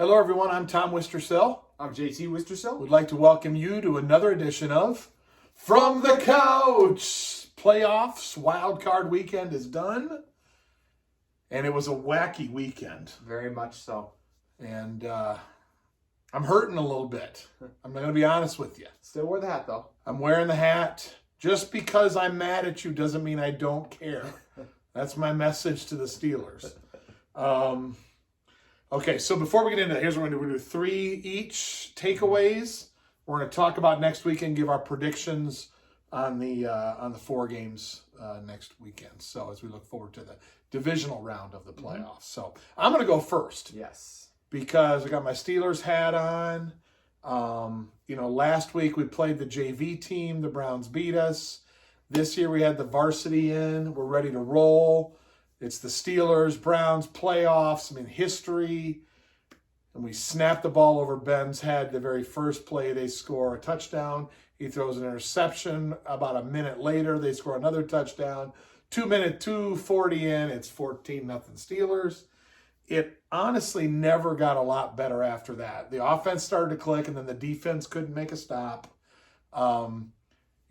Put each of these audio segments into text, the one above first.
Hello, everyone. I'm Tom Wistrcill. I'm JT Wistrcill. We'd like to welcome you to another edition of From the Couch. Playoffs, Wildcard Weekend is done, and it was a wacky weekend. Very much so. And I'm hurting a little bit. I'm going to be honest with you. Still wear the hat, though. I'm wearing the hat. Just because I'm mad at you doesn't mean I don't care. That's my message to the Steelers. Okay, so before we get into that, here's what we're going to do. 3 each takeaways. We're going to talk about next weekend, give our predictions on the 4 games next weekend. So as we look forward to the divisional round of the playoffs. So I'm going to go first. Yes. Because I got my Steelers hat on. Last week we played the JV team. The Browns beat us. This year we had the varsity in. We're ready to roll. It's the Steelers, Browns, playoffs, history. And we snapped the ball over Ben's head the very first play. They score a touchdown. He throws an interception. About a minute later, they score another touchdown. 2:40 in, it's 14-0 Steelers. It honestly never got a lot better after that. The offense started to click, and then the defense couldn't make a stop.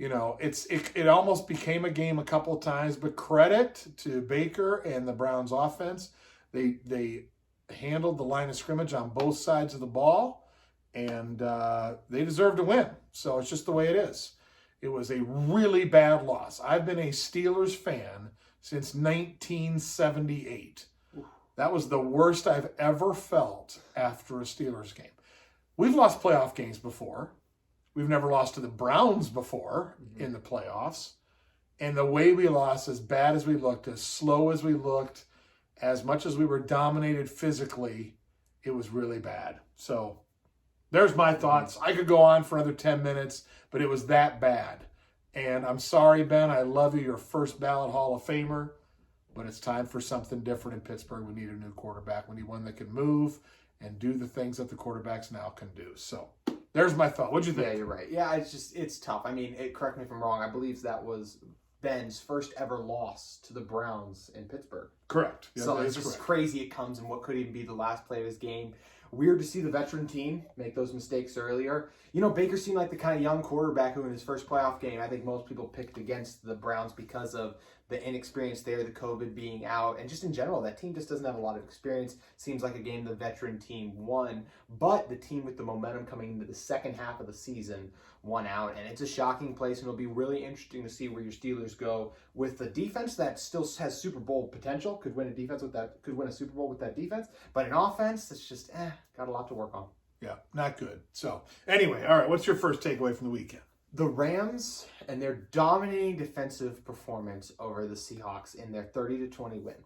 It almost became a game a couple of times, but credit to Baker and the Browns offense. They handled the line of scrimmage on both sides of the ball, and they deserve to win. So it's just the way it is. It was a really bad loss. I've been a Steelers fan since 1978. That was the worst I've ever felt after a Steelers game. We've lost playoff games before. We've never lost to the Browns before in the playoffs. And the way we lost, as bad as we looked, as slow as we looked, as much as we were dominated physically, it was really bad. So there's my thoughts. I could go on for another 10 minutes, but it was that bad. And I'm sorry, Ben. I love you. You're a first ballot Hall of Famer. But it's time for something different in Pittsburgh. We need a new quarterback. We need one that can move and do the things that the quarterbacks now can do. So there's my thought. What'd you think? Yeah, you're right. Yeah, it's tough. Correct me if I'm wrong. I believe that was Ben's first ever loss to the Browns in Pittsburgh. Correct. Yeah, so it's just crazy it comes in what could even be the last play of his game. Weird to see the veteran team make those mistakes earlier. Baker seemed like the kind of young quarterback who in his first playoff game, I think most people picked against the Browns because of the inexperience there, the COVID being out, and just in general, that team just doesn't have a lot of experience. Seems like a game the veteran team won, but the team with the momentum coming into the second half of the season won out, and it's a shocking place, and it'll be really interesting to see where your Steelers go with a defense that still has Super Bowl potential, could win a Super Bowl with that defense, but an offense that's just got a lot to work on. Yeah, not good. So anyway, all right, what's your first takeaway from the weekend? The Rams and their dominating defensive performance over the Seahawks in their 30-20 win.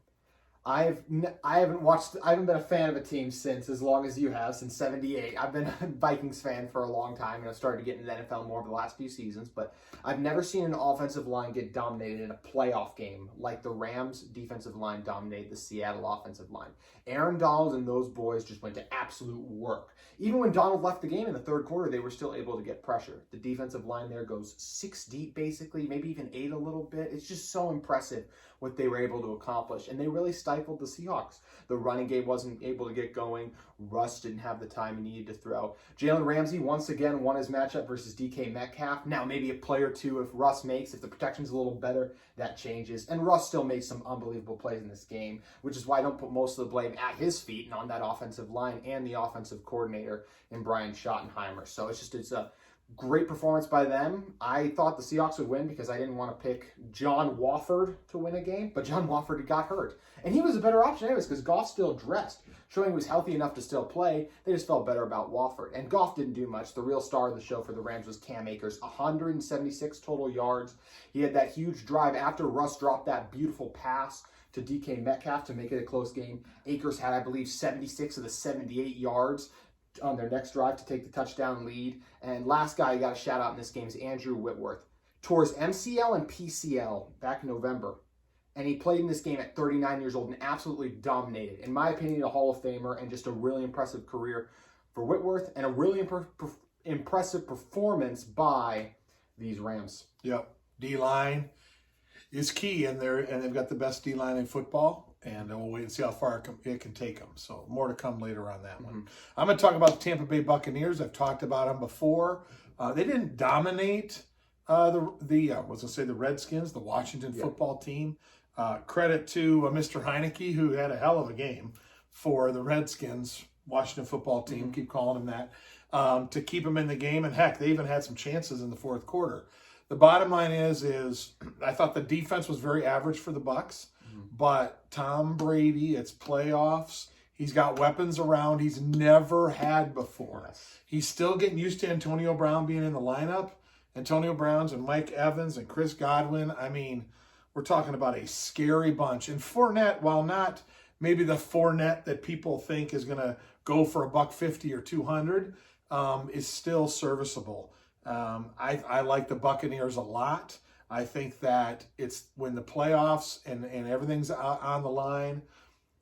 I haven't been a fan of a team since as long as you have, since 78. I've been a Vikings fan for a long time, and I've started to get into the NFL more over the last few seasons, but I've never seen an offensive line get dominated in a playoff game like the Rams defensive line dominated the Seattle offensive line. Aaron Donald and those boys just went to absolute work. Even when Donald left the game in the third quarter, they were still able to get pressure. The defensive line there goes 6 deep, basically, maybe even 8 a little bit. It's just so impressive what they were able to accomplish, and they really stifled the Seahawks. The running game wasn't able to get going. Russ didn't have the time he needed to throw. Jalen Ramsey once again won his matchup versus DK Metcalf. Now maybe a play or two if the protection's a little better, that changes. And Russ still made some unbelievable plays in this game, which is why I don't put most of the blame at his feet and on that offensive line and the offensive coordinator in Brian Schottenheimer. So it's a great performance by them. I thought the Seahawks would win because I didn't want to pick John Wofford to win a game, but John Wofford got hurt. And he was a better option anyways because Goff still dressed, showing he was healthy enough to still play. They just felt better about Wofford. And Goff didn't do much. The real star of the show for the Rams was Cam Akers, 176 total yards. He had that huge drive after Russ dropped that beautiful pass to DK Metcalf to make it a close game. Akers had, I believe, 76 of the 78 yards on their next drive to take the touchdown lead. And last guy I got a shout out in this game is Andrew Whitworth. Tore his MCL and PCL back in November. And he played in this game at 39 years old and absolutely dominated. In my opinion, a Hall of Famer and just a really impressive career for Whitworth and a really impressive performance by these Rams. Yep. D-line is key, and they've got the best D-line in football. And we'll wait and see how far it can take them. So more to come later on that one. I'm going to talk about the Tampa Bay Buccaneers. I've talked about them before. They didn't dominate the Redskins, the Washington football team. Credit to Mr. Heineke, who had a hell of a game for the Redskins, Washington football team. Keep calling him that, to keep them in the game. And heck, they even had some chances in the fourth quarter. The bottom line is I thought the defense was very average for the Bucs, but Tom Brady, it's playoffs. He's got weapons around he's never had before. Yes. He's still getting used to Antonio Brown being in the lineup. Antonio Brown's and Mike Evans and Chris Godwin. I mean, we're talking about a scary bunch. And Fournette, while not maybe the Fournette that people think is going to go for $150 or $200, is still serviceable. I like the Buccaneers a lot. I think that it's when the playoffs and everything's on the line,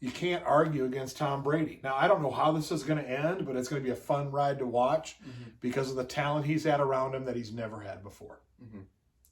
you can't argue against Tom Brady. Now, I don't know how this is going to end, but it's going to be a fun ride to watch because of the talent he's had around him that he's never had before.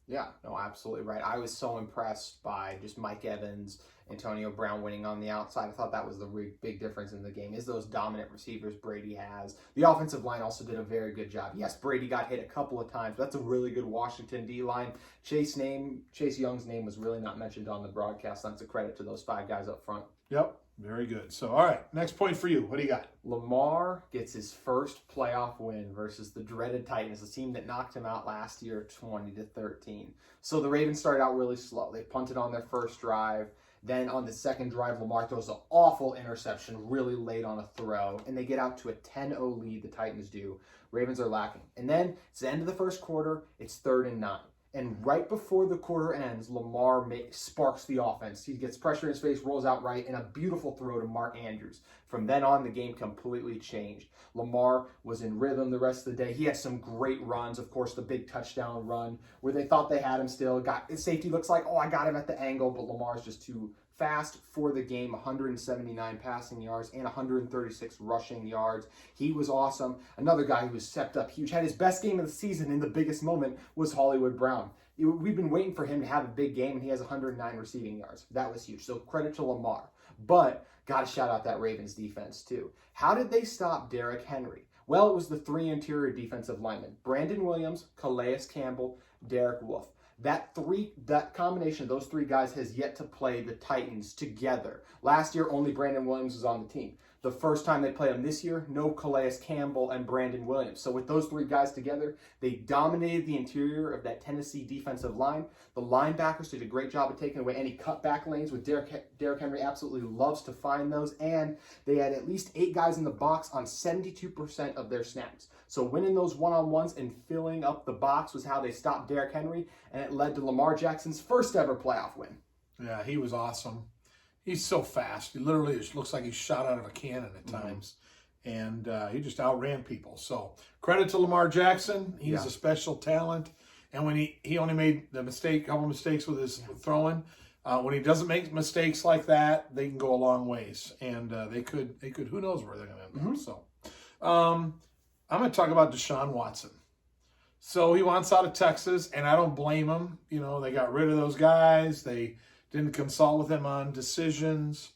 Yeah, no, absolutely right. I was so impressed by just Mike Evans, Antonio Brown winning on the outside. I thought that was the big difference in the game, is those dominant receivers Brady has. The offensive line also did a very good job. Yes, Brady got hit a couple of times, but that's a really good Washington D-line. Chase Young's name was really not mentioned on the broadcast. That's a credit to those 5 guys up front. Yep, very good. So, all right, next point for you. What do you got? Lamar gets his first playoff win versus the dreaded Titans, a team that knocked him out last year 20-13. So the Ravens started out really slow. They punted on their first drive. Then on the second drive, Lamar throws an awful interception really late on a throw, and they get out to a 10-0 lead, the Titans do. Ravens are lacking. And then it's the end of the first quarter. It's 3rd and 9. And right before the quarter ends, Lamar sparks the offense. He gets pressure in his face, rolls out right, and a beautiful throw to Mark Andrews. From then on, the game completely changed. Lamar was in rhythm the rest of the day. He had some great runs. Of course, the big touchdown run where they thought they had him still. His safety looks like, I got him at the angle, but Lamar's just too fast for the game. 179 passing yards and 136 rushing yards. He was awesome. Another guy who was stepped up huge, had his best game of the season in the biggest moment, was Hollywood Brown. We've been waiting for him to have a big game, and he has 109 receiving yards. That was huge. So credit to Lamar. But got to shout out that Ravens defense too. How did they stop Derrick Henry? Well, it was the 3 interior defensive linemen: Brandon Williams, Calais Campbell, Derek Wolfe. That combination of those 3 guys has yet to play the Titans together. Last year, only Brandon Williams was on the team. The first time they played them this year, no Calais Campbell and Brandon Williams. So with those 3 guys together, they dominated the interior of that Tennessee defensive line. The linebackers did a great job of taking away any cutback lanes, with Derrick Henry absolutely loves to find those. And they had at least 8 guys in the box on 72% of their snaps. So winning those one-on-ones and filling up the box was how they stopped Derrick Henry, and it led to Lamar Jackson's first ever playoff win. Yeah, he was awesome. He's so fast. He literally looks like he's shot out of a cannon at times. And he just outran people. So credit to Lamar Jackson. He's a special talent. And when he only made a couple mistakes with his throwing, when he doesn't make mistakes like that, they can go a long ways. And they could, who knows where they're going to end up. So I'm going to talk about Deshaun Watson. So he wants out of Texas, and I don't blame him. You know, they got rid of those guys. They didn't consult with him on decisions,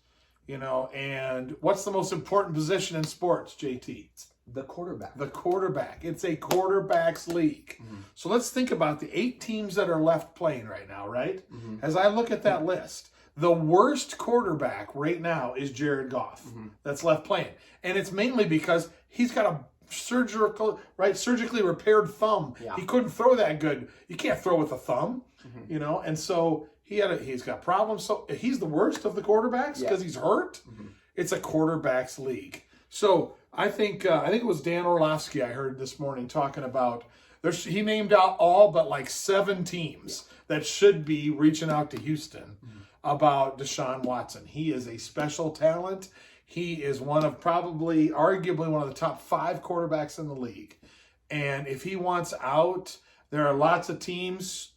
and what's the most important position in sports, JT? The quarterback. The quarterback. It's a quarterback's league. So let's think about the 8 teams that are left playing right now, right? As I look at that list, the worst quarterback right now is Jared Goff that's left playing. And it's mainly because he's got a surgically repaired thumb. Yeah. He couldn't throw that good. You can't throw with a thumb, and so he's got problems. So he's the worst of the quarterbacks because he's hurt. It's a quarterback's league. So I think it was Dan Orlovsky I heard this morning talking about he named out all but like 7 teams that should be reaching out to Houston about Deshaun Watson. He is a special talent. He is arguably one of the top 5 quarterbacks in the league. And if he wants out, there are lots of teams,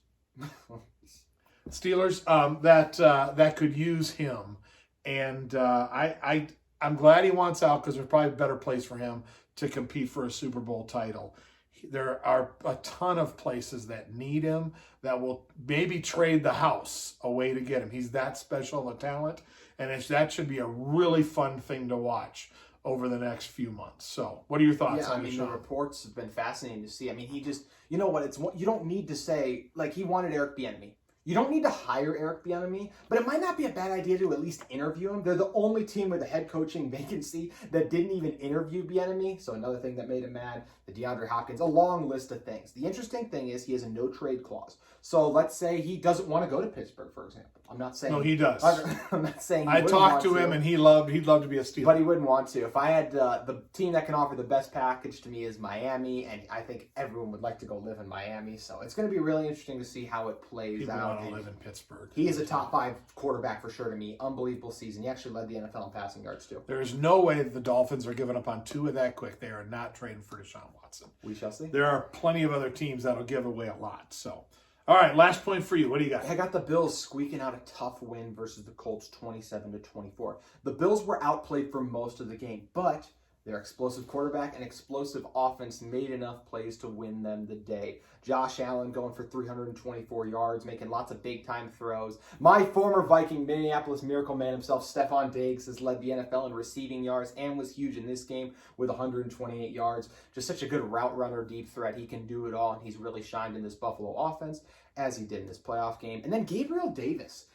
Steelers, that could use him. And I'm glad he wants out because there's probably a better place for him to compete for a Super Bowl title. There are a ton of places that need him that will maybe trade the house away to get him. He's that special of a talent. and that should be a really fun thing to watch over the next few months. So, what are your thoughts on the Deshaun? reports have been fascinating to see. I mean, he just, you know what, you don't need to say, like, he wanted Eric Bieniemy. You don't need to hire Eric Bieniemy, but it might not be a bad idea to at least interview him. They're the only team with a head coaching vacancy that didn't even interview Bieniemy, so another thing that made him mad. The DeAndre Hopkins, a long list of things. The interesting thing is he has a no-trade clause. So let's say he doesn't want to go to Pittsburgh, for example. I'm not saying... No, he does. I'm not saying he I talked to him, and he'd love to be a Steeler. But he wouldn't want to. If I had the team that can offer the best package to me is Miami, and I think everyone would like to go live in Miami. So it's going to be really interesting to see how it plays People out. want to live in Pittsburgh. He is a top 5 quarterback for sure to me. Unbelievable season. He actually led the NFL in passing yards too. There is no way that the Dolphins are giving up on Tua that quick. They are not trading for Deshaun Watson. We shall see. There are plenty of other teams that'll give away a lot. So, all right, last point for you. What do you got? I got the Bills squeaking out a tough win versus the Colts 27-24. The Bills were outplayed for most of the game, but their explosive quarterback and explosive offense made enough plays to win them the day. Josh Allen going for 324 yards, making lots of big-time throws. My former Viking, Minneapolis Miracle Man himself, Stephon Diggs, has led the NFL in receiving yards and was huge in this game with 128 yards. Just such a good route runner, deep threat. He can do it all, and he's really shined in this Buffalo offense, as he did in this playoff game. And then Gabriel Davis.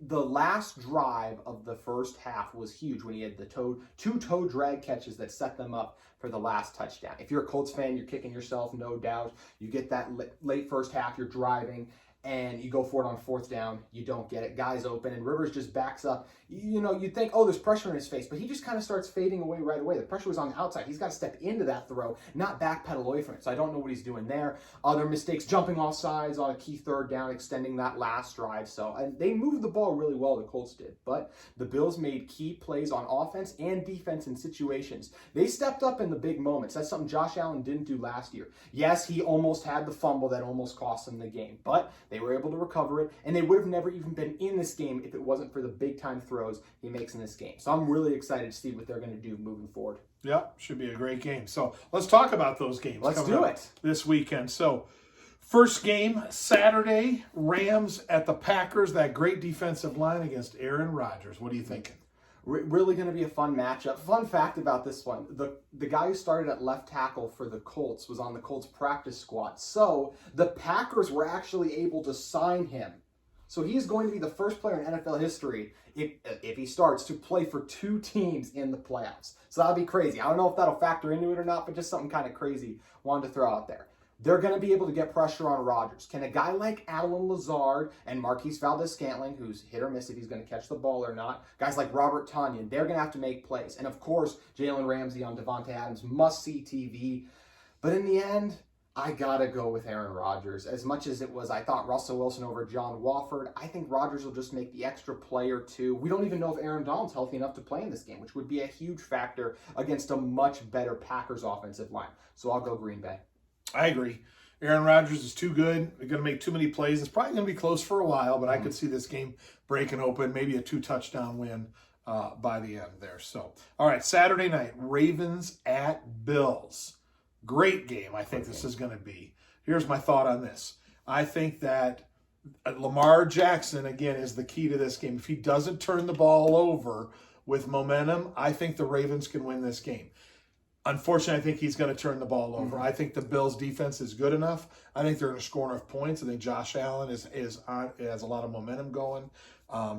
The last drive of the first half was huge when he had the two toe drag catches that set them up for the last touchdown. If you're a Colts fan, you're kicking yourself, no doubt. You get that late first half, you're driving, and you go for it on fourth down. You don't get it. Guy's open, and Rivers just backs up. You know, you'd think, oh, there's pressure in his face, but he just kind of starts fading away right away. The pressure was on the outside. He's got to step into that throw, not backpedal away from it. So I don't know what he's doing there. Other mistakes, jumping off sides on a key third down, extending that last drive. So they moved the ball really well, the Colts did. But the Bills made key plays on offense and defense in situations. They stepped up in the big moments. That's something Josh Allen didn't do last year. Yes, he almost had the fumble that almost cost him the game, but they were able to recover it, and they would have never even been in this game if it wasn't for the big-time throws he makes in this game. So I'm really excited to see what they're going to do moving forward. Yep, should be a great game. So let's talk about those games. Let's do it. This weekend. So first game, Saturday, Rams at the Packers, that great defensive line against Aaron Rodgers. What are you thinking? Really going to be a fun matchup. Fun fact about this one, the guy who started at left tackle for the Colts was on the Colts practice squad. So the Packers were actually able to sign him. So he's going to be the first player in NFL history, if he starts, to play for 2 teams in the playoffs. So that'll be crazy. I don't know if that'll factor into it or not, but just something kind of crazy wanted to throw out there. They're going to be able to get pressure on Rodgers. Can a guy like Alan Lazard and Marquise Valdes-Scantling, who's hit or miss if he's going to catch the ball or not, guys like Robert Tonyan, they're going to have to make plays. And of course, Jalen Ramsey on Devontae Adams, must-see TV. But in the end, I got to go with Aaron Rodgers. As much as it was, I thought Russell Wilson over John Wofford, I think Rodgers will just make the extra play or two. We don't even know if Aaron Donald's healthy enough to play in this game, which would be a huge factor against a much better Packers offensive line. So I'll go Green Bay. I agree. Aaron Rodgers is too good. They're going to make too many plays. It's probably going to be close for a while, but I could see this game breaking open, maybe a 2-touchdown win by the end there. So, all right, Saturday night, Ravens at Bills. Great game, I think this is going to be. Here's my thought on this. I think that Lamar Jackson, again, is the key to this game. If he doesn't turn the ball over with momentum, I think the Ravens can win this game. Unfortunately, I think he's going to turn the ball over. I think the Bills' defense is good enough. I think they're going to score enough points. I think Josh Allen has a lot of momentum going.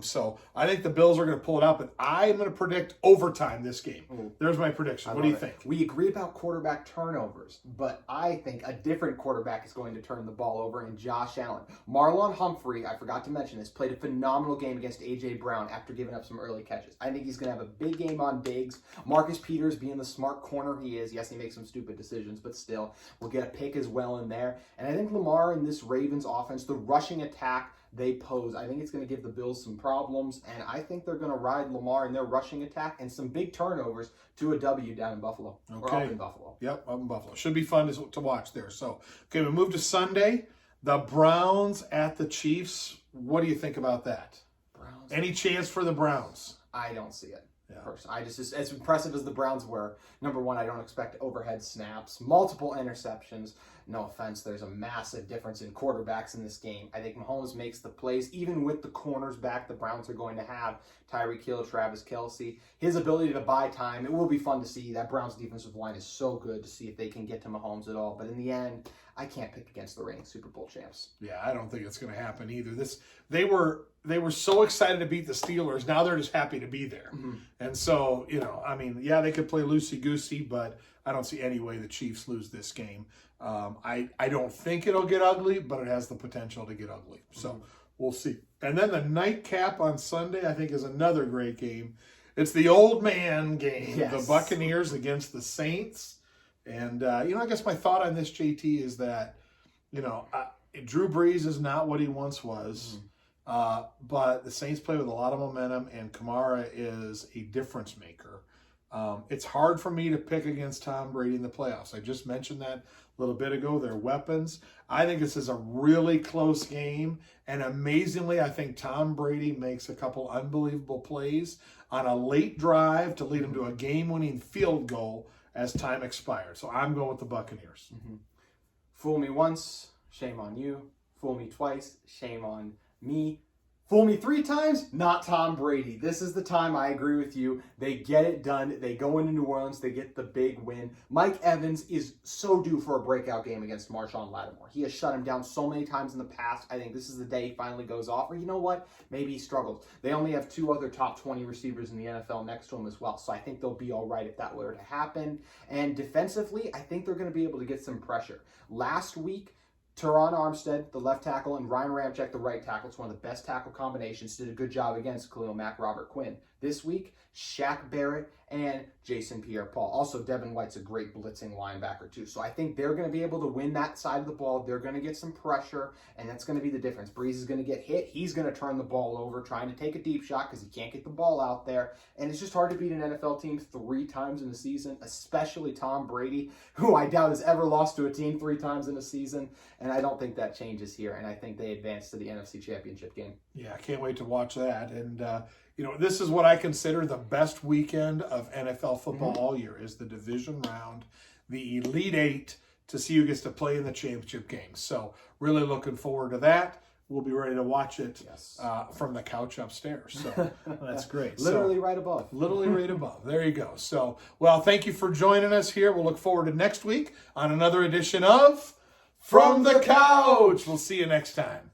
So I think the Bills are going to pull it out, but I am going to predict overtime this game. There's my prediction. What do you think? We agree about quarterback turnovers, but I think a different quarterback is going to turn the ball over in Josh Allen. Marlon Humphrey, I forgot to mention this, played a phenomenal game against A.J. Brown after giving up some early catches. I think he's going to have a big game on Diggs. Marcus Peters, being the smart corner he is, yes, he makes some stupid decisions, but still, will get a pick as well in there. And I think Lamar in this Ravens offense, the rushing attack they pose, I think it's going to give the Bills some problems, and I think they're going to ride Lamar in their rushing attack and some big turnovers to a W down in Buffalo. Okay. Or up in Buffalo. Yep, up in Buffalo. Should be fun to watch there. So, okay, we move to Sunday. The Browns at the Chiefs. What do you think about that? Browns. Any chance for the Browns? I don't see it. I just as impressive as the Browns were. Number one, I don't expect overhead snaps, multiple interceptions. No offense, there's a massive difference in quarterbacks in this game. I think Mahomes makes the plays, even with the corners back the Browns are going to have. Tyreek Hill, Travis Kelce, his ability to buy time. It will be fun to see. That Browns defensive line is so good to see if they can get to Mahomes at all. But in the end, I can't pick against the reigning Super Bowl champs. Yeah, I don't think it's going to happen either. They were so excited to beat the Steelers. Now they're just happy to be there. Mm-hmm. And so, yeah, they could play loosey-goosey, but I don't see any way the Chiefs lose this game. I don't think it'll get ugly, but it has the potential to get ugly. So we'll see. And then the nightcap on Sunday, I think, is another great game. It's the old man game, yes. The Buccaneers against the Saints. And, I guess my thought on this, JT, is that, Drew Brees is not what he once was. But the Saints play with a lot of momentum, and Kamara is a difference maker. It's hard for me to pick against Tom Brady in the playoffs. I just mentioned that a little bit ago, their weapons. I think this is a really close game, and amazingly, I think Tom Brady makes a couple unbelievable plays on a late drive to lead him to a game-winning field goal as time expired. So I'm going with the Buccaneers. Fool me once, shame on you. Fool me twice, shame on me. Fool me 3 times, not Tom Brady. This is the time, I agree with you. They get it done. They go into New Orleans. They get the big win. Mike Evans is so due for a breakout game against Marshawn Lattimore. He has shut him down so many times in the past. I think this is the day he finally goes off. Or you know what? Maybe he struggles. They only have 2 other top 20 receivers in the NFL next to him as well. So I think they'll be all right if that were to happen. And defensively, I think they're going to be able to get some pressure. Last week, Teron Armstead, the left tackle, and Ryan Ramczyk, the right tackle. It's one of the best tackle combinations. Did a good job against Khalil Mack, Robert Quinn. This week, Shaq Barrett and Jason Pierre-Paul. Also, Devin White's a great blitzing linebacker, too. So I think they're going to be able to win that side of the ball. They're going to get some pressure, and that's going to be the difference. Breeze is going to get hit. He's going to turn the ball over, trying to take a deep shot because he can't get the ball out there. And it's just hard to beat an NFL team 3 times in a season, especially Tom Brady, who I doubt has ever lost to a team 3 times in a season. And I don't think that changes here. And I think they advance to the NFC Championship game. Yeah, I can't wait to watch that. And, this is what I consider the best weekend of NFL football all year, is the division round, the Elite 8, to see who gets to play in the championship games. So really looking forward to that. We'll be ready to watch it from the couch upstairs. So that's great. Literally right above. Literally right above. There you go. So, well, thank you for joining us here. We'll look forward to next week on another edition of From the Couch. We'll see you next time.